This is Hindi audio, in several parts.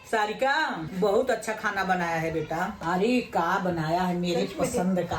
सारिका बहुत अच्छा खाना बनाया है बेटा। अरे का बनाया है मेरे पसंद का।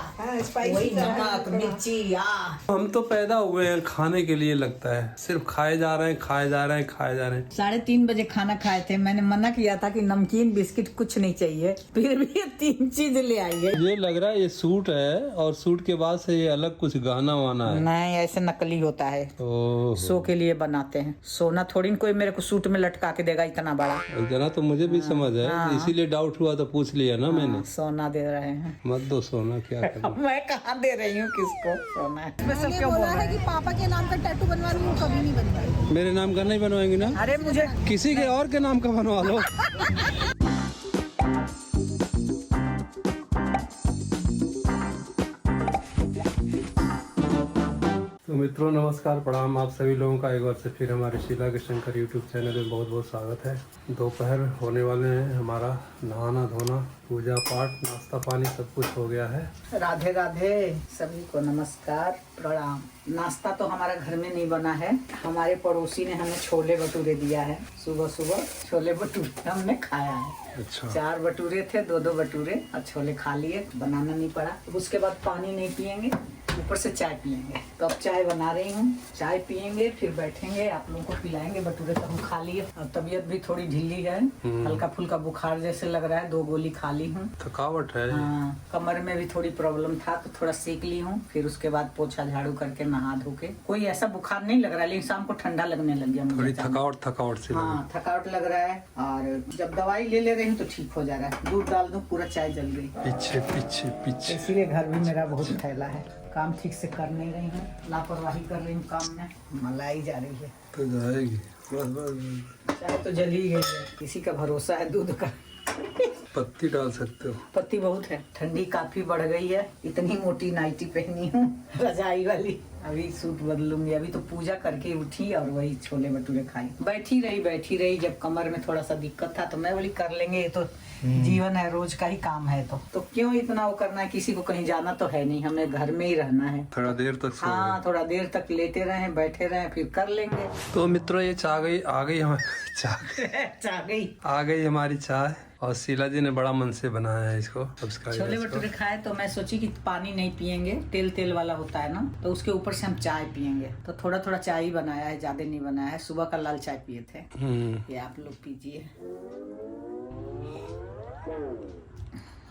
वही नमक मिर्ची या हम तो पैदा हुए हैं खाने के लिए, लगता है सिर्फ खाए जा रहे हैं, खाए जा रहे हैं, खाए जा रहे हैं। 3:30 बजे खाना खाए थे। मैंने मना किया था कि नमकीन बिस्किट कुछ नहीं चाहिए, फिर भी ये 3 चीज ले आई है। ये लग रहा है ये सूट है और सूट के बाद से ये अलग कुछ गहना वाना है। नहीं, ऐसे नकली होता है। ओह, शो के लिए बनाते हैं। सोना थोड़ी कोई मेरे को सूट में लटका के देगा इतना बड़ा। इतना तो मुझे भी समझ है, इसीलिए डाउट हुआ तो पूछ लिया ना मैंने। सोना दे रहे हैं। मत दो सोना, क्या करना। मैं कहाँ दे रही हूँ किसको सोना। मैंने बोला है कि पापा के नाम का टैटू बनवा लूं, कभी नहीं बनवाई। मेरे नाम का नहीं बनवाएंगे ना? अरे मुझे किसी के और के नाम का बनवा लो। तो मित्रों नमस्कार, प्रणाम। आप सभी लोगों का एक बार से फिर हमारे शीला के शंकर यूट्यूब चैनल में बहुत बहुत स्वागत है। दोपहर होने वाले हैं, हमारा नहाना धोना, पूजा पाठ, नाश्ता पानी सब कुछ हो गया है। राधे राधे सभी को नमस्कार प्रणाम। नाश्ता तो हमारा घर में नहीं बना है, हमारे पड़ोसी ने हमें छोले भटूरे दिया है। सुबह सुबह छोले भटूरे हमने खाया है। अच्छा, 4 भटूरे थे, 2 भटूरे और छोले खा लिए, बनाना नहीं पड़ा। उसके बाद पानी नहीं पियेंगे, ऊपर से चाय पियेंगे। तो अब चाय बना रही हूँ, चाय पियेंगे फिर बैठेंगे, आप लोगों को पिलाएंगे। भटूरे तो हम खा लिए। अब तबीयत भी थोड़ी ढीली है, हल्का फुल्का बुखार जैसे लग रहा है। 2 गोली खा ली हूँ। थकावट है। हाँ, कमर में भी थोड़ी प्रॉब्लम था तो थोड़ा सेक ली हूँ। फिर उसके बाद पोछा झाड़ू करके नहा धो के। कोई ऐसा बुखार नहीं लग रहा, लेकिन शाम को ठंडा लगने लग गया थोड़ी मुझे। थकावट से लगी। हाँ, थकावट लग रहा है। और जब दवाई ले रही हूँ तो ठीक हो जा रहा है। दूध डाल दूँ पूरा चाय जल गई। पीछे पीछे पीछे। इसीलिए घर भी मेरा बहुत फैला है। काम ठीक से कर नहीं रही हूँ, लापरवाही कर रही हूँ काम में, मलाई जा रही है। तो जाएगी बस। चाय तो जल ही गई है, किसी का भरोसा है दूध का। पत्ती डाल सकते हो। पत्ती बहुत है, ठंडी काफी बढ़ गई है। इतनी मोटी नाइटी पहनी हूँ रजाई वाली। अभी सूट बदलूंगी। अभी तो पूजा करके उठी और वही छोले भटूरे खाई। बैठी रही। जब कमर में थोड़ा सा दिक्कत था तो मैं बोली कर लेंगे, ये तो जीवन है, रोज का ही काम है। तो क्यों इतना वो करना है। किसी को कहीं जाना तो है नहीं, हमें घर में ही रहना है। थोड़ा देर तक सो हाँ, थोड़ा देर तक लेटे रहे, बैठे रहे, फिर कर लेंगे। तो मित्रों ये आ गई हमारी आ गई हमारी चाय। और शीला जी ने बड़ा मन से बनाया है इसको। छोले भटूरे खाए तो मैं सोची कि पानी नहीं पियेंगे, तेल वाला होता है ना, तो उसके ऊपर से हम चाय पियेंगे। तो थोड़ा चाय ही बनाया है, ज्यादा नहीं बनाया है। सुबह का लाल चाय पिए थे, ये आप लोग पीजिए।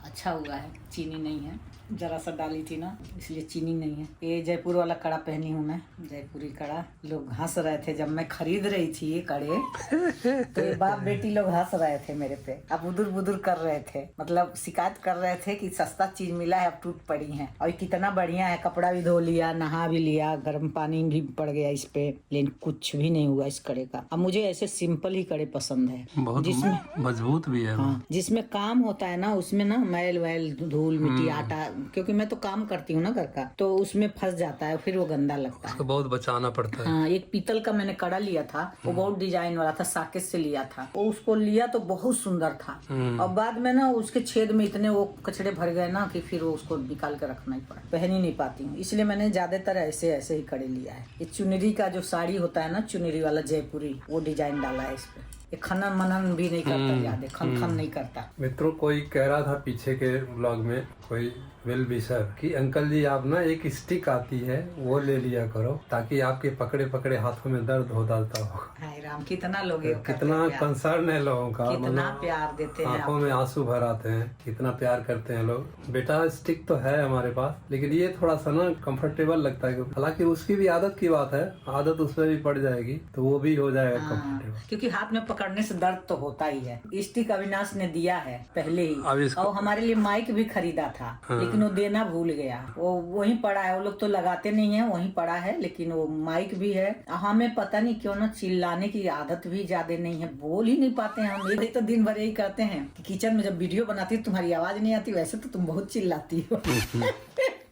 अच्छा हुआ है, चीनी नहीं है। जरा सा डाली थी ना, इसलिए चीनी नहीं है। ये जयपुर वाला कड़ा पहनी हूँ मैं, जयपुरी कड़ा। लोग हंस रहे थे जब मैं खरीद रही थी ये कड़े। तो ये बाप बेटी लोग हंस रहे थे मेरे पे। अब बुदुर कर रहे थे, मतलब शिकायत कर रहे थे कि सस्ता चीज मिला है, अब टूट पड़ी है। और कितना बढ़िया है, कपड़ा भी धो लिया, नहा भी लिया, गर्म पानी भी पड़ गया इस पे, लेकिन कुछ भी नहीं हुआ इस कड़े का। अब मुझे ऐसे सिंपल ही कड़े पसंद है, बहुत जिसमें मजबूत भी है। हाँ, जिसमें काम होता है ना, उसमें ना मैल वैल धूल मिट्टी आटा, क्योंकि मैं तो काम करती हूँ ना घर का, तो उसमें फंस जाता है, फिर वो गंदा लगता है। उसको बहुत बचाना पड़ता है। हाँ, एक पीतल का मैंने कड़ा लिया था, वो बहुत डिजाइन वाला था, साकेत से लिया था। वो उसको लिया तो बहुत सुंदर था, और बाद में ना उसके छेद में इतने वो कचड़े भर गए ना कि फिर वो उसको निकाल के रखना ही पड़ा। पहन ही नहीं पाती हूँ, इसलिए मैंने ज्यादातर ऐसे ही कड़े लिया है। ये चुनरी का जो साड़ी होता है ना, चुनरी वाला जयपुरी, वो डिजाइन डाला है इस पे। ये खनन मनन भी नहीं करता, ज्यादा खन नहीं करता। मित्रों कोई कह रहा था पीछे के व्लॉग में, कोई वेल विशर, कि अंकल जी आप ना एक स्टिक आती है वो ले लिया करो, ताकि आपके पकड़े हाथों में दर्द हो जाता हो। हाय राम, कितना लोग कितना कंसर्न है लोगों का, कितना प्यार देते हैं, आंखों में आंसू भर आते हैं, कितना प्यार करते हैं लोग। बेटा स्टिक तो है हमारे पास, लेकिन ये थोड़ा सा ना कंफर्टेबल लगता है। हालांकि उसकी भी आदत की बात है, आदत उसमें भी पड़ जाएगी तो वो भी हो जाएगा कंफर्टेबल। क्योंकि हाथ में पकड़ने से दर्द तो होता ही है। स्टिक अविनाश ने दिया है पहले ही, और हमारे लिए माइक भी खरीदा था, लेकिन वो देना भूल गया। वो वहीं पड़ा है, वो लोग तो लगाते नहीं है, वहीं पड़ा है। लेकिन वो माइक भी है। हमें पता नहीं क्यों ना चिल्लाने की आदत भी ज्यादा नहीं है, बोल ही नहीं पाते हैं हम। यही तो दिन भर यही कहते हैं कि किचन में जब वीडियो बनाती है तुम्हारी आवाज नहीं आती, वैसे तो तुम बहुत चिल्लाती हो।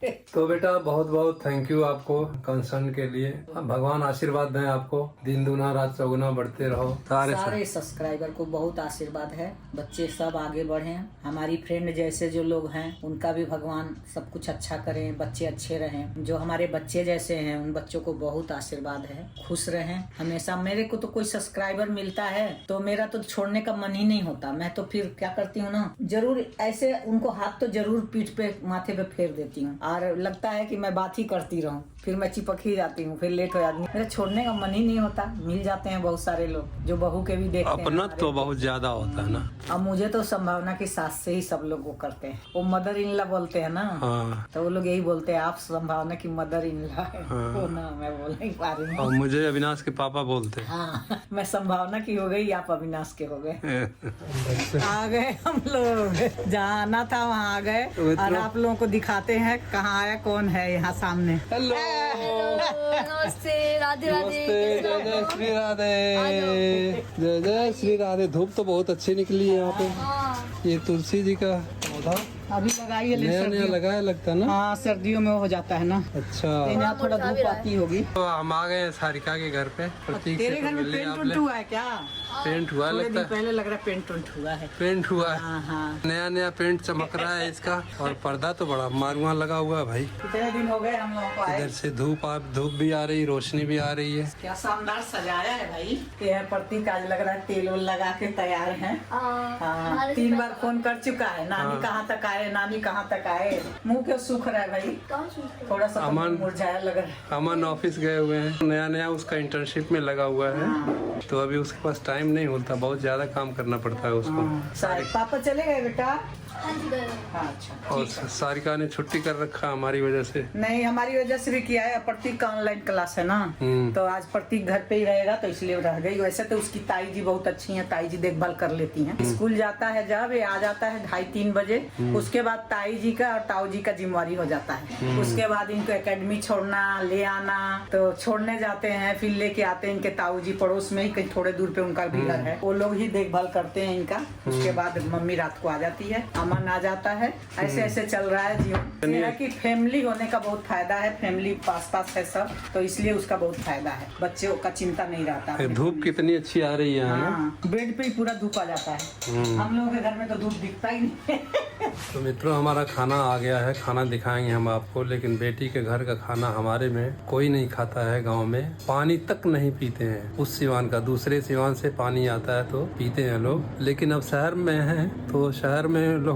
तो बेटा बहुत बहुत थैंक यू आपको कंसर्न के लिए। भगवान आशीर्वाद दें आपको, दिन दूना रात चौगुना बढ़ते रहो। सारे सब्सक्राइबर को बहुत आशीर्वाद है, बच्चे सब आगे बढ़े, हमारी फ्रेंड जैसे जो लोग हैं उनका भी भगवान सब कुछ अच्छा करें, बच्चे अच्छे रहें। जो हमारे बच्चे जैसे हैं उन बच्चों को बहुत आशीर्वाद है, खुश रहें हमेशा। मेरे को तो कोई सब्सक्राइबर मिलता है तो मेरा तो छोड़ने का मन ही नहीं होता। मैं तो फिर क्या करती हूँ ना, जरूर ऐसे उनको हाथ तो जरूर पीठ पे माथे पे फेर देती हूँ, और लगता है कि मैं बात ही करती रहूँ, फिर मैं चिपक ही जाती हूँ, फिर लेट हो जाती हूँ। मेरा छोड़ने का मन ही नहीं होता। मिल जाते हैं बहुत सारे लोग जो बहू के भी देखते हैं। अपना तो बहुत ज्यादा होता है ना। अब मुझे तो संभावना की सास से ही सब लोग वो करते हैं, वो मदर इन लॉ बोलते हैं ना। हाँ। तो वो लोग यही बोलते हैं, आप संभावना की मदर इन लॉ है। हाँ। वो ना मैं बोल नहीं पा रही हूँ। और मुझे अविनाश के पापा बोलते हैं। हाँ, मैं संभावना की हो गई, आप अविनाश के हो गए। आ गए हम लोग, जहाँ आना था वहाँ आ गए, और आप लोगों को दिखाते हैं कहाँ आया कौन है यहाँ सामने। हेलो, नमस्ते, राधे राधे। जय जय श्री राधे, जय जय श्री राधे। धूप तो बहुत अच्छी निकली है यहाँ पे। ये तुलसी जी का पौधा अभी लगाइए, नया नया लगाया लगता है ना। हाँ, सर्दियों में हो जाता है ना। अच्छा, यहाँ थोड़ा धूप आती होगी। तो हम आ गए हैं सारिका के घर पे। प्रतीक तेरे से घर में मिलने पेंट आप उंट ले। हुआ है क्या? पेंट हुआ थोड़े लगता दिन है। पहले लग रहा है पेंट उंट हुआ है। पेंट हुआ है, हाँ हाँ। नया नया पेंट चमक रहा है इसका। और पर्दा तो बड़ा मारुआ लगा हुआ है भाई। कितने दिन हो गए हम लोगों को आए। इधर से धूप भी आ रही, रोशनी भी आ रही है। क्या शानदार सजाया है भाई। ये प्रतीक आज लग रहा है तेल वेल लगा के तैयार है। हाँ, 3 बार फोन कर चुका है, नानी कहाँ तक आए, नानी कहाँ तक आए। मुंह क्यों सूख रहा है भाई, थोड़ा सा अमन- मुरझाया लग रहा है। अमन ऑफिस गए हुए हैं, नया नया उसका इंटर्नशिप में लगा हुआ है, तो अभी उसके पास टाइम नहीं होता, बहुत ज्यादा काम करना पड़ता है उसको। पापा चले गए बेटा। हाँ जी, गए। हाँ, अच्छा। और सारिका ने छुट्टी कर रखा हमारी वजह से। नहीं, हमारी वजह से भी किया है। प्रतीक का ऑनलाइन क्लास है ना, तो आज प्रतीक घर पे ही रहेगा, तो इसलिए रह गई। वैसे तो उसकी ताई जी बहुत अच्छी हैं, ताई जी देखभाल कर लेती हैं। स्कूल जाता है जब ये आ जाता है 2:30-3 बजे, उसके बाद ताई जी का और ताऊ जी का जिम्मेवारी हो जाता है। उसके बाद इनको एकेडमी छोड़ना, ले आना, तो छोड़ने जाते हैं, फिर लेके आते हैं। इनके ताऊ जी पड़ोस में ही कहीं थोड़े दूर पे उनका भी घर है, वो लोग ही देखभाल करते हैं इनका। उसके बाद मम्मी रात को आ जाती है, अमन आ जाता है। ऐसे ऐसे चल रहा है जीवन। ये है कि फैमिली होने का बहुत फायदा है, फैमिली पास पास है सब, तो इसलिए उसका बहुत फायदा है। बच्चों का चिंता नहीं रहता। धूप कितनी अच्छी आ रही है ना। हाँ, बेड पे ही पूरा धूप आ जाता है। हम लोगों के घर में तो धूप दिखता ही नहीं है। तो मित्रों, हमारा खाना आ गया है, खाना दिखाएंगे हम आपको। लेकिन बेटी के घर का खाना हमारे में कोई नहीं खाता है। गांव में पानी तक नहीं पीते हैं। उस सिवान का दूसरे सिवान से पानी आता है तो पीते हैं लोग। लेकिन अब शहर में हैं तो शहर में लोग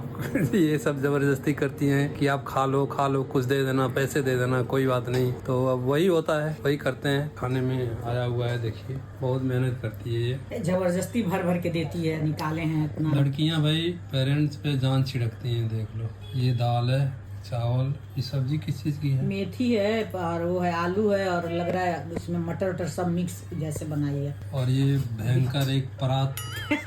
ये सब जबरदस्ती करती हैं कि आप खा लो कुछ दे देना, पैसे दे देना, कोई बात नहीं। तो अब वही होता है, वही करते हैं। खाने में आया हुआ है, देखिए बहुत मेहनत करती है ये। जबरदस्ती भर भर के देती है, निकाले हैं इतना। लड़कियां भाई पेरेंट्स पे जान छिड़कती हैं। देख लो, ये दाल है, चावल, ये सब्जी किस चीज की है? मेथी है, और वो है आलू है, और लग रहा है उसमें मटर वटर सब मिक्स जैसे बनाई है। और ये भयंकर एक परात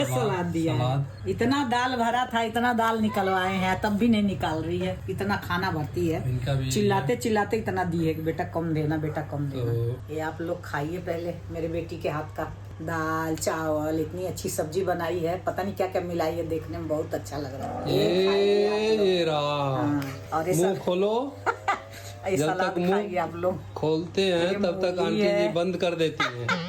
सलाद दिया है। इतना दाल भरा था, इतना दाल निकलवाए हैं, तब भी नहीं निकाल रही है। इतना खाना भरती है, इनका भी चिल्लाते चिल्लाते इतना दी है कि बेटा कम देना, बेटा कम तो देना। ये आप लोग खाइए पहले मेरे बेटी के हाथ का दाल चावल, इतनी अच्छी सब्जी बनाई है, पता नहीं क्या क्या मिलाई है, देखने में बहुत अच्छा लग रहा है। ये रहा। हाँ, और ये मुंह खोलो। ये जब सलाद तक मुंह खाइए आप लोग। खोलते हैं तब तक मूली आंटी है। जी बंद कर देती हैं।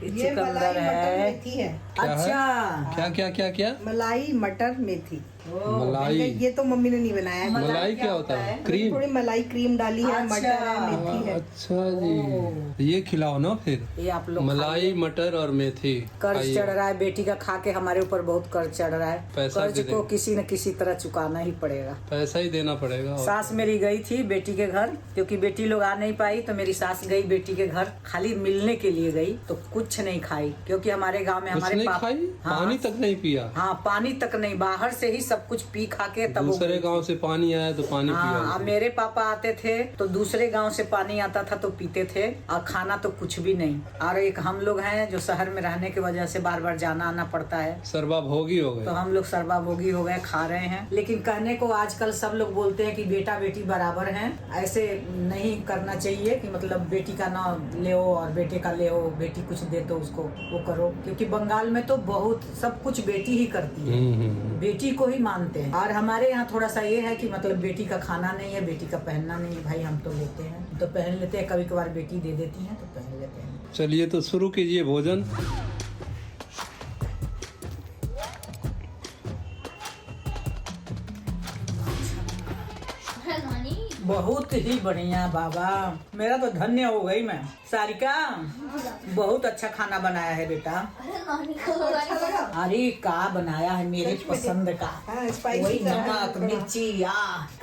ये चुकंदर मलाई है। मटर मेथी है। अच्छा, क्या क्या क्या क्या? मलाई मटर मेथी। मलाई। ये तो मम्मी ने नहीं बनाया है। मलाई क्या होता है? क्रीम। थोड़ी मलाई क्रीम डाली है, अच्छा। मटर है, मेथी है। अच्छा जी, ये खिलाओ ना फिर। ये आप लोग मलाई मटर और मेथी। कर्ज खाइए। चढ़ रहा है बेटी का, खा के हमारे ऊपर बहुत कर्ज चढ़ रहा है। पैसा कर्ज दे को दे। किसी न किसी तरह चुकाना ही पड़ेगा। पैसा ही देना पड़ेगा। और सास मेरी गई थी बेटी के घर, क्योंकि बेटी लोग आ नहीं पाई, तो मेरी सास गई बेटी के घर, खाली मिलने के लिए गई, तो कुछ नहीं खाई। क्योंकि हमारे गांव में कुछ हमारे नहीं पापा खाई, पानी तक नहीं पिया। हाँ, पानी तक नहीं, बाहर से ही सब कुछ पी खा के तब वो दूसरे गई। गांव से पानी आया तो पानी हाँ, पिया। अब मेरे पापा आते थे तो दूसरे गांव से पानी आता था तो पीते थे, और खाना तो कुछ भी नहीं। और एक हम लोग हैं जो शहर में रहने की वजह से बार बार जाना आना पड़ता है, सर्वा भोगी हो गए। तो हम लोग सर्वाभोगी हो गए, खा रहे हैं। लेकिन कहने को आजकल सब लोग बोलते हैं कि बेटा बेटी बराबर हैं, ऐसे नहीं करना चाहिए कि मतलब बेटी का ना ले और बेटे का ले, बेटी कुछ दे मिले तो उसको वो करो, क्योंकि बंगाल में तो बहुत सब कुछ बेटी ही करती है, बेटी को ही मानते हैं। और हमारे यहाँ थोड़ा सा ये है कि मतलब बेटी का खाना नहीं है, बेटी का पहनना नहीं है। भाई हम तो लेते हैं तो पहन लेते हैं, कभी कभार बेटी दे देती है तो पहन लेते हैं। चलिए तो शुरू कीजिए भोजन। है नानी। बहुत ही बढ़िया बाबा, मेरा तो धन्य हो गई मैं। सारिका बहुत अच्छा खाना बनाया है बेटा। अरे नानी को अच्छा लगा। अरे का बनाया है मेरे पसंद का, वही नमक मिर्ची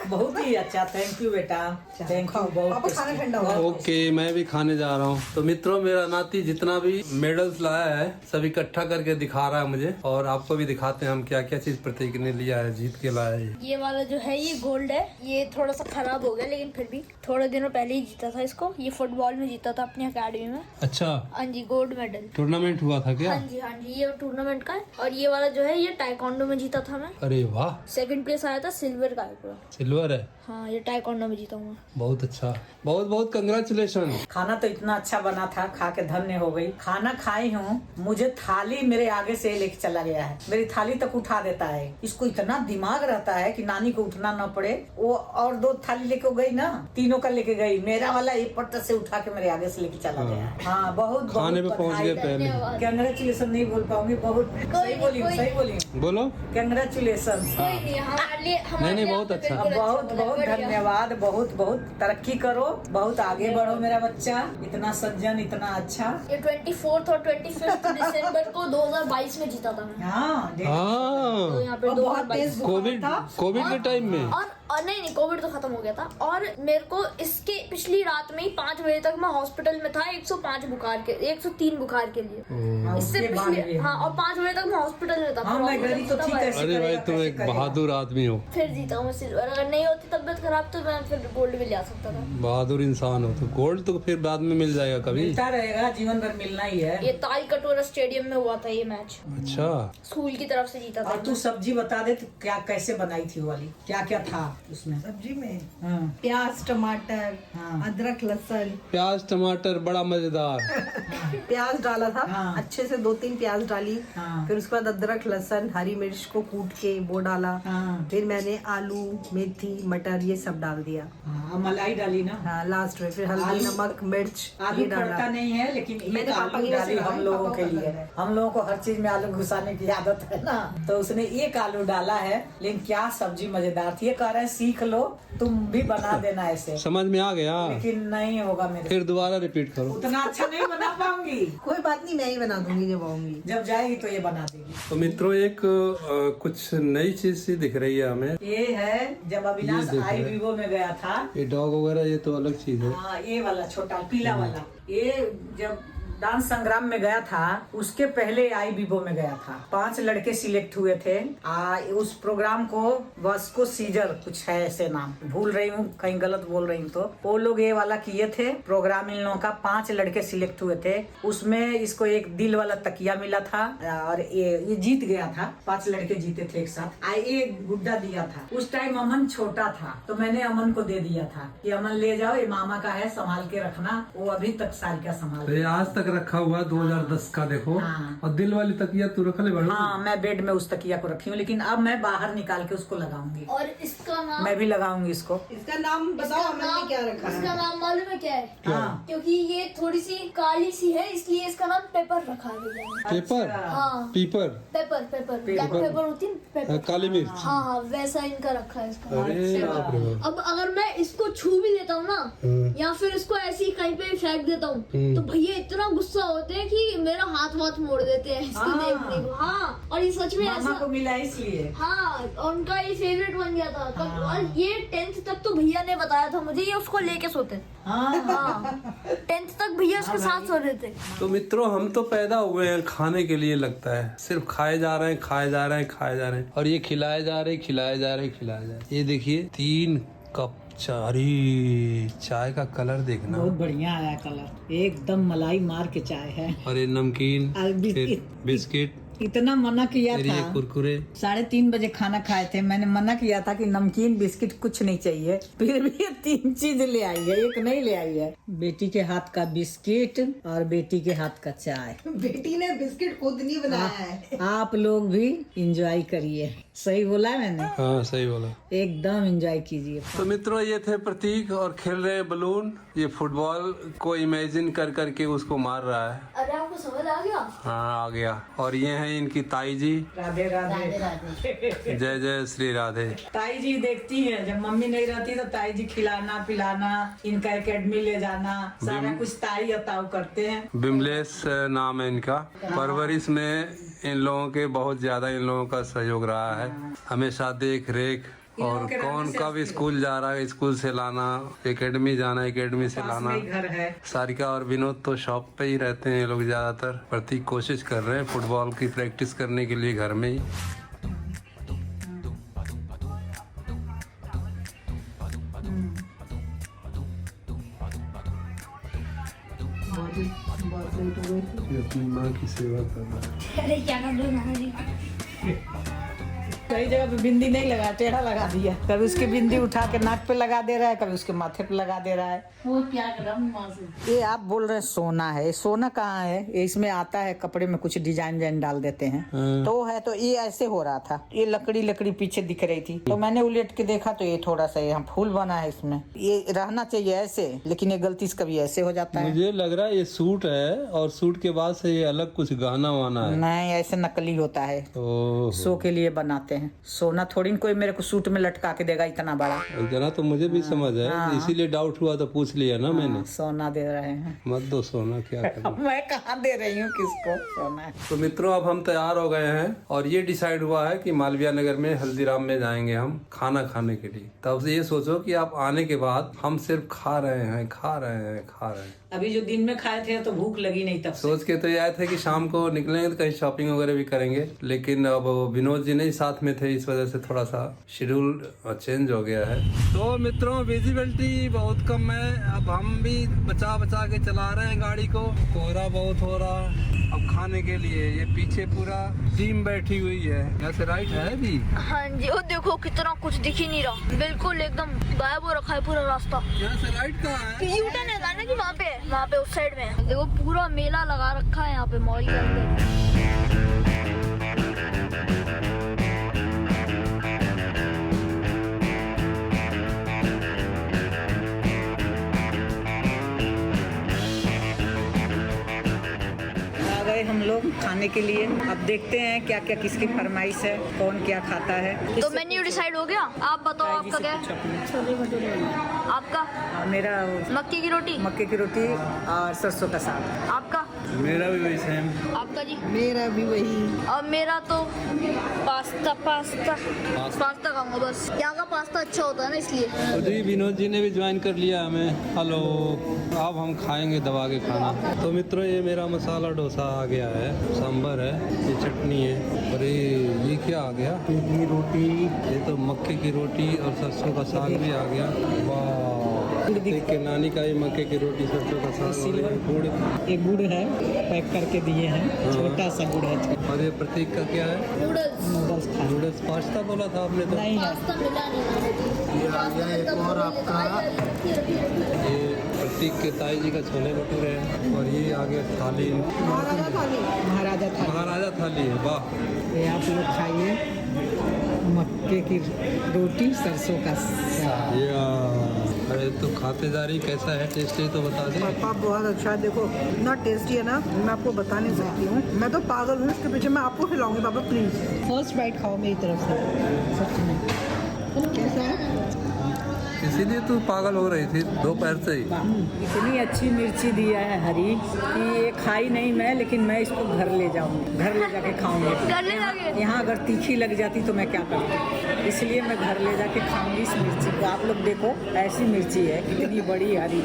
बहुत ही अच्छा। थैंक यू बेटा, थैंक यू। बहुत ठंडा ओके, मैं भी खाने जा रहा हूँ। तो मित्रों, मेरा नाती जितना भी मेडल्स लाया है सब इकट्ठा करके दिखा रहा है मुझे, और आपको भी दिखाते हैं हम क्या क्या चीज प्रतीक ने लिया है, जीत के लाया है। ये वाला जो है ये गोल्ड है, ये थोड़ा सा खराब हो गया लेकिन फिर भी थोड़े दिनों पहले ही जीता था इसको। ये फुटबॉल में जीता था अपनी अकेडमी में। अच्छा, हाँ जी, गोल्ड मेडल टूर्नामेंट हुआ था क्या? हाँ जी, ये टूर्नामेंट का है। और ये वाला जो है ये टाइकोंडो में जीता था मैं। अरे वाह, सेकंड प्लेस आया था, सिल्वर का है पूरा। सिल्वर है। हाँ, ये टाइकोंडो में जीता हूँ मैं। बहुत अच्छा, बहुत बहुत कंग्रेचुलेशन। खाना तो इतना अच्छा बना था, खा के धन्य हो गई। खाना खाई हूँ, मुझे थाली मेरे आगे से लेके चला गया है, मेरी थाली तक उठा देता है। इसको इतना दिमाग रहता है कि नानी को उठना न पड़े। वो और 2 थाली लेके गई ना, तीनों का लेके गई, मेरा वाला एक पट्टा से उठा के मेरे आगे से लेके चला गया। हाँ, बहुत खाने पे पहुंच गए पहले। धन्यवाद। कंग्रेचुलेशन नहीं बोल पाऊंगी, बहुत सही बोली, सही बोली। बोलो कंग्रेचुलेशन। कोई नहीं, हमारे लिए नहीं, बहुत अच्छा। बहुत बहुत धन्यवाद, बहुत बहुत तरक्की करो, बहुत आगे बढ़ो मेरा बच्चा, इतना सज्जन, इतना अच्छा। ये 24 और 25 दिसंबर को 2022 में जीता था मैं। हाँ तो हाँ, यहाँ पे और बहुत 2022 तेज कोविड के टाइम में। और नहीं, कोविड तो खत्म हो गया था। और मेरे को इसके पिछली रात में ही 5 बजे तक मैं हॉस्पिटल में था, 105 बुखार के, 103 बुखार के लिए। इससे उसके बाद पिछले भी। हाँ, और 5 बजे तक मैं हॉस्पिटल में था। हाँ, मैं गरीब तो ठीक है। अरे भाई, तुम एक बहादुर आदमी हो। फिर जीता हूँ मैं सिल्वर। अगर नहीं होती तबियत खराब तो मैं फिर गोल्ड भी ले आ सकता था। बहादुर इंसान हो तो गोल्ड तो फिर बाद में मिल जाएगा कभी। मिलता रहेगा, जीवन भर मिलना ही है। ये ताल कटोरा स्टेडियम में हुआ था ये मैच, अच्छा, स्कूल की तरफ से जीता था। और तू सब्जी बता दे, तो क्या कैसे बनाई थी वो वाली, क्या क्या था उसमें? सब्जी में हाँ, प्याज, टमाटर, हाँ। अदरक, लहसुन, प्याज टमाटर बड़ा मजेदार। प्याज डाला था। हाँ। अच्छे से 2-3 प्याज डाली। हाँ। फिर उसके बाद अदरक, लहसुन, हरी मिर्च को कूट के वो डाला। हाँ। फिर मैंने आलू, मेथी, मटर ये सब डाल दिया। हाँ, और मलाई डाली ना। हाँ, लास्ट में फिर हल्दी, आलू- नमक, मिर्च आलू ये डाला। पड़ता नहीं है, लेकिन एक मैंने पापा आलू की वजह से डाली हम डाला, लोगों पापा के को लिए। पसंद है। हम लोगों को हर चीज में आलू घुसाने की आदत है ना, तो उसने एक आलू डाला है। लेकिन क्या सब्जी मजेदार थी। ये कह रहे हैं सीख लो, तुम भी बना देना ऐसे। समझ में आ गया, लेकिन नहीं होगा मेरे, फिर दोबारा रिपीट करो। उतना अच्छा नहीं बना पाऊंगी। कोई बात नहीं, मैं ही बना दूंगी जब आऊंगी। जब जाएगी तो ये बना देगी। तो मित्रों, एक कुछ नई चीज सी दिख रही है हमें। ये है जब अविनाश ये देख आई रहे हैं। वीवो में गया था। ये डॉग वगैरह ये तो अलग चीज है। हाँ, ये वाला छोटा पीला वाला, ये जब डांस संग्राम में गया था उसके पहले आई बीबो में गया था। 5 लड़के सिलेक्ट हुए थे। उस प्रोग्राम को वास्को सीजर कुछ है ऐसे नाम, भूल रही हूँ, कहीं गलत बोल रही हूँ तो। वो लोग ये वाला किए थे प्रोग्राम, इन लोगों का 5 लड़के सिलेक्ट हुए थे। उसमें इसको एक दिल वाला तकिया मिला था और ये जीत गया था। 5 लड़के जीते थे एक साथ। एक गुड्डा दिया था। उस टाइम अमन छोटा था तो मैंने अमन को दे दिया था कि अमन ले जाओ, ये मामा का है, संभाल के रखना। वो अभी तक सारिका संभाल। तो ये आज तक रखा हुआ 2010 का, देखो। हाँ। और दिल वाली तकिया तू रख ले बड़ू। हाँ, मैं बेड में उस तकिया को रखी हूँ, लेकिन अब मैं बाहर निकाल के उसको लगाऊंगी। और इसका नाम, मैं भी लगाऊंगी इसको। इसका नाम बताओ, हमने क्या रखा है? इसका नाम मालूम है क्या है? हाँ, क्योंकि ये थोड़ी सी काली सी है, इसलिए इसका नाम पेपर रखा गया है। पेपर, हाँ, पीपर, पेपर ब्लैक पेपर होती है ना, पेपर। काली मिर्च। हाँ हाँ, वैसा इनका रखा है इसका। अरे बाप रे बाप। अब अगर मैं इसको छू भी लेता हूँ ना, या फिर इसको ऐसे ही कहीं पे फेंक देता हूँ, तो भैया इतना गुस्सा होते हैं कि मेरा हाथ मोड़ देते हैं इसको हाँ। देखने को। हाँ, और ये सच में मामा ऐसा। को मिला इसलिए। हाँ, और उनका ये फेवरेट बन गया था तब। और ये 10th तक तो भैया ने बताया था मुझे, ये उसको लेके सोते थे। हाँ, हाँ, 10th तक भैया उसके साथ सो रहे थे। तो मित्रों, हम तो पैदा हुए हैं खाने के लिए, लगता है सिर्फ खाए जा रहे हैं, खाए जा रहे हैं, खाए जा रहे हैं, और ये खिलाए जा रहे हैं, खिलाए जा रहे हैं, खिलाए जा रहे हैं। ये देखिए 3 कप चाय का कलर देखना, बहुत बढ़िया आया कलर, एकदम मलाई मार के चाय है। और ये नमकीन, और बिस्किट। फिर बिस्किट, इतना मना किया फिर ये था, कुरकुरे 3:30 बजे खाना खाए थे, मैंने मना किया था कि नमकीन बिस्किट कुछ नहीं चाहिए, फिर भी ये 3 चीज ले आई है, एक नहीं ले आई है। बेटी के हाथ का बिस्किट और बेटी के हाथ का चाय। बेटी ने बिस्किट खुद नहीं बनाया है। आप लोग भी इंजॉय करिए। सही बोला है मैंने? हाँ सही बोला। एकदम इंजॉय कीजिए। तो मित्रों ये थे प्रतीक और खेल रहे हैं बलून। ये फुटबॉल को इमेजिन कर करके उसको मार रहा है। अरे आपको समझ आ गया? हाँ आ गया। और ये हैं इनकी ताई जी। राधे राधे। जय जय श्री राधे। ताई जी देखती है, जब मम्मी नहीं रहती तो ताई जी खिलाना पिलाना, इनका एकेडमी ले जाना, सारा कुछ ताई और ताऊ करते हैं। बिमलेश नाम है इनका। परवरिश में इन लोगों के बहुत ज्यादा इन लोगों का सहयोग रहा है, हमेशा देख रेख और कौन कब स्कूल जा रहा है, स्कूल से लाना, एकेडमी जाना, एकेडमी से लाना। घर है। सारिका और विनोद तो शॉप पे ही रहते हैं ये लोग ज्यादातर। प्रतीक कोशिश कर रहे हैं फुटबॉल की प्रैक्टिस करने के लिए घर में ही। अपनी माँ की सेवा कर रहा है। अरे क्या कर रहे हो नाना जी? कई जगह पे बिंदी नहीं लगा, टेढ़ा लगा दिया। कभी उसकी बिंदी उठा के नाक पे लगा दे रहा है, कभी उसके माथे पे लगा दे रहा है। वो क्या कर ये आप बोल रहे हैं सोना है, सोना कहाँ है? ये इसमें आता है, कपड़े में कुछ डिजाइन डाल देते हैं तो वो है। तो ये ऐसे हो रहा था, ये लकड़ी पीछे दिख रही थी तो मैंने उलट के देखा तो ये थोड़ा सा यहाँ फूल बना है। इसमें ये रहना चाहिए ऐसे, लेकिन ये गलती से कभी ऐसे हो जाता है। मुझे लग रहा है ये सूट है और सूट के बाद से ये अलग कुछ गहना वाना है। नहीं, ऐसे नकली होता है, ओह शो के लिए बनाते हैं। सोना थोड़ी न कोई मेरे को सूट में लटका के देगा इतना बड़ा। इतना तो मुझे भी समझ है, इसीलिए डाउट हुआ तो पूछ लिया ना मैंने। सोना दे रहे हैं। मत दो सोना, क्या करें। मैं कहाँ दे रही हूँ किसको सोना। तो मित्रों अब हम तैयार हो गए हैं और ये डिसाइड हुआ है कि मालवीय नगर में हल्दीराम में जाएंगे हम खाना खाने के लिए। तब से ये सोचो कि आप आने के बाद हम सिर्फ खा रहे हैं, खा रहे हैं, खा रहे हैं। अभी जो दिन में खाए थे तो भूख लगी नहीं तब से। सोच के तो ये आए थे कि शाम को निकलेंगे तो कहीं शॉपिंग वगैरह भी करेंगे, लेकिन अब विनोद जी नहीं साथ में थे, इस वजह से थोड़ा सा शेड्यूल चेंज हो गया है। तो मित्रों विजिबिलिटी बहुत कम है, अब हम भी बचा के चला रहे हैं गाड़ी को। कोहरा बहुत हो रहा अब खाने के लिए। ये पीछे पूरा टीम बैठी हुई है। यहाँ से राइट है भी। हाँ जी, वो देखो कितना कुछ दिख ही नहीं रहा, बिल्कुल एकदम गायब हो रखा है पूरा रास्ता। यहाँ से राइट कहाँ है? यूटर्न है ना कि वहाँ पे उस साइड में देखो पूरा मेला लगा रखा है यहाँ पे मॉल के अंदर। आ गए हम लोग खाने के लिए। अब देखते हैं क्या क्या किसकी फरमाइश है, कौन क्या खाता है। तो मेन्यू डिसाइड हो गया? आप बताओ आपका क्या है? छोले भटूरे। आपका? मेरा मक्के की रोटी। मक्के की रोटी और सरसों का साग। आपका? मेरा भी वही सेम। आपका जी? मेरा भी वही। और मेरा तो पास्ता खाऊंगा बस। यहाँ का पास्ता अच्छा होता है ना इसलिए। तो जी विनोद जी ने भी ज्वाइन कर लिया हमें। हेलो, अब हम खाएंगे दबा के खाना। तो मित्रों ये मेरा मसाला डोसा आ गया है, सांभर है, ये चटनी है और ये क्या आ गया? ये रोटी। ये तो मक्के की रोटी और सरसों का साग भी आ गया। वाह, देख के नानी का ये मक्के की रोटी सरसों का साग और ये गुड़। ये गुड़ है, पैक करके दिए हैं, छोटा सा गुड़ है। और ये प्रतीक का क्या है? नूडल्स खा। नूडल्स पास्ता बोला था आपने तो। नहीं है, पास्ता मिला नहीं। ये आ गया एक और आपका, ये प्रतीक के ताई जी का छोले भटूरे है और ये आ गया थाली। महाराजा थाली। महाराजा था। महाराजा थाली है, वाह। ये आप लोग खाइए, मक्के की रोटी सरसों का साग। अरे तो खाते जा रही, कैसा है? टेस्टी तो बता दे। पापा बहुत अच्छा है, देखो इतना टेस्टी है ना, मैं आपको बता नहीं सकती हूँ। मैं तो पागल हूँ इसके पीछे, मैं आपको खिलाऊंगी पापा प्लीज। फर्स्ट बाइट खाओ मेरी तरफ से, सच में। कैसा है? इसीलिए तू पागल हो रही थी दोपहर से ही। इतनी अच्छी मिर्ची दिया है हरी कि ये खाई नहीं मैं, लेकिन मैं इसको घर ले जाऊंगी, घर ले जाके खाऊंगी। घर ले जाके? यहाँ अगर तीखी लग जाती तो मैं क्या करती, इसलिए मैं घर ले जाके खाऊंगी इस मिर्ची को। आप लोग देखो ऐसी मिर्ची है, कितनी बड़ी हरी।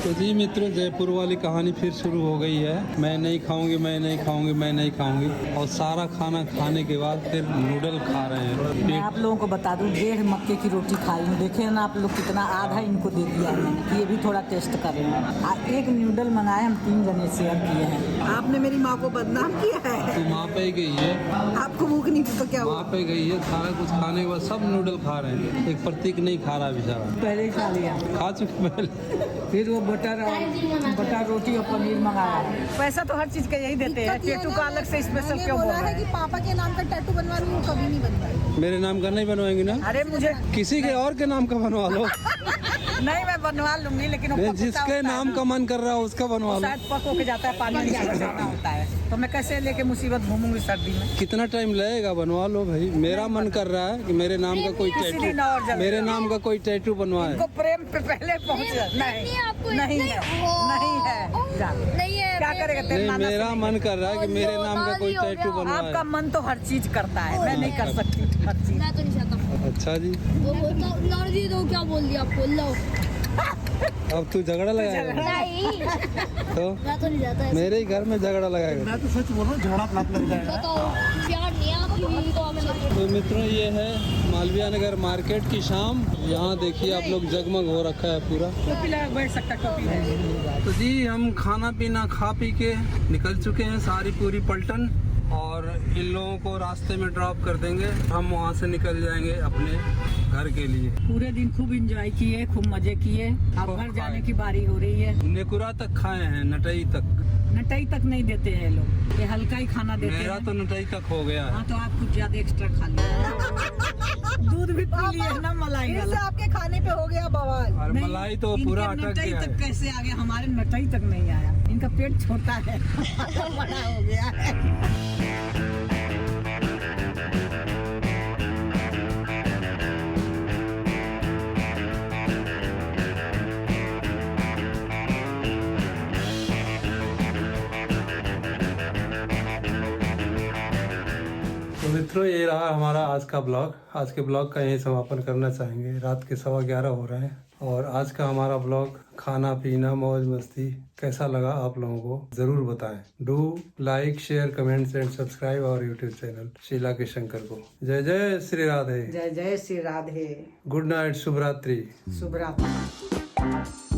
तो जी मित्रों जयपुर वाली कहानी फिर शुरू हो गई है। मैं नहीं खाऊंगी, मैं नहीं खाऊंगी, मैं नहीं खाऊंगी, और सारा खाना खाने के बाद फिर नूडल खा रहे हैं। पेट आप लोगों को बता दूं 1.5 मक्के की रोटी खाई हूँ। देखे ना आप लोग कितना, आधा इनको दे दिया है मैंने कि ये भी थोड़ा टेस्ट कर लें। एक नूडल मंगाए, हम 3 जने शेयर किए हैं। आपने मेरी माँ को बदनाम किया है। तो वहाँ पे गई है, आपको भूख नहीं थी तो क्या हुआ? वहाँ पे गई है, सारा कुछ खाने के बाद सब नूडल खा रहे हैं। एक प्रतीक नहीं खा रहा बेचारा, पहले ही खा लिया, खा चुके पहले। फिर वो बटर रोटी और पनीर मंगाया। पैसा तो हर चीज का यही देते हैं, टेटू का अलग से स्पेशल क्यों बोल बोला रहे है कि हैं? पापा के नाम का टैटू बनवा लूँ, वो कभी नहीं बनवाई। मेरे नाम का नहीं बनवाएंगे ना? अरे मुझे किसी के और के नाम का बनवा लो। नहीं, मैं बनवा लूंगी, लेकिन वो नहीं, पकता जिसके होता है नाम ना। का मन कर रहा है उसका बनवा लो। शायद पक होके जाता है, पानी में जाना होता है, तो मैं कैसे लेके मुसीबत घूमूंगी सर्दी में? कितना टाइम लगेगा? बनवा लो भाई। मेरा मन कर रहा है कि मेरे नाम का कोई किसी दिन और टैटू, जल्दी। मेरे नाम का कोई टैटू बनवाए। इनको प्रेम पे पहले पहुंच नहीं, आपको नहीं नहीं, है, ओ, नहीं है। जा। नहीं है, क्या करेगा तेरे नहीं, नाना से मेरा नहीं मन है। कर रहा है कि मेरे नाम का कोई हो टैटू गया। बनवाए। आपका मन तो हर चीज करता है, मैं नहीं कर सकती हर चीज। मैं तो नहीं चाहता। अच्छा जी, वो बोलता नर्जी तो क्या बोल दिया आपको? लो अब तू झगड़ा लगाएगा? नहीं, तो मैं तो नहीं चाहता। मेरे ही घर में झगड़ा लगाएगा। मैं तो सच बोल रहा हूँ, झगड़ा प्लाट लग जाएगा। बताओ, प्यार नहीं है आपकी बीवी को हमें नहीं। तो मित्रों, ये है मालवीय नगर मार्केट की शाम। यहाँ देखिए आप लोग, जगमग हो रखा है पूरा। टोपी लगा बैठ सकता, टोपी है। तो जी, हम खाना पीना खा पी के निकल चुके हैं, सारी पूरी पलटन, और इन लोगों को रास्ते में ड्रॉप कर देंगे। हम वहाँ से निकल जाएंगे अपने घर के लिए। पूरे दिन खूब एंजॉय किए, खूब मजे किए। अब घर जाने की बारी हो रही है। नेकुरा तक खाए हैं, नटई तक। नटाई तक नहीं देते हैं लोग, ये हल्का ही खाना देते मेरा हैं। तो नटई तक हो गया है। हाँ, तो आप कुछ ज्यादा एक्स्ट्रा खा लिया। दूध भी पी लिए ना, मलाई इससे वाला। आपके खाने पे हो गया बवाल। और नहीं, मलाई तो इनके पूरा अटक नटाई गया तक है। कैसे आ गया? हमारे नटाई तक नहीं आया। इनका पेट छोटा है, बड़ा हो गया है। तो मित्रों, ये रहा हमारा आज का ब्लॉग। आज के ब्लॉग का यही समापन करना चाहेंगे। रात के 11:15 हो रहे हैं, और आज का हमारा ब्लॉग खाना पीना मौज मस्ती कैसा लगा आप लोगों को जरूर बताएं। Do like share comments and subscribe our YouTube channel Sheela के शंकर को। जय जय श्री राधे। जय जय श्री राधे। गुड नाइट, शुभ रात्रि। शुभ रात्रि।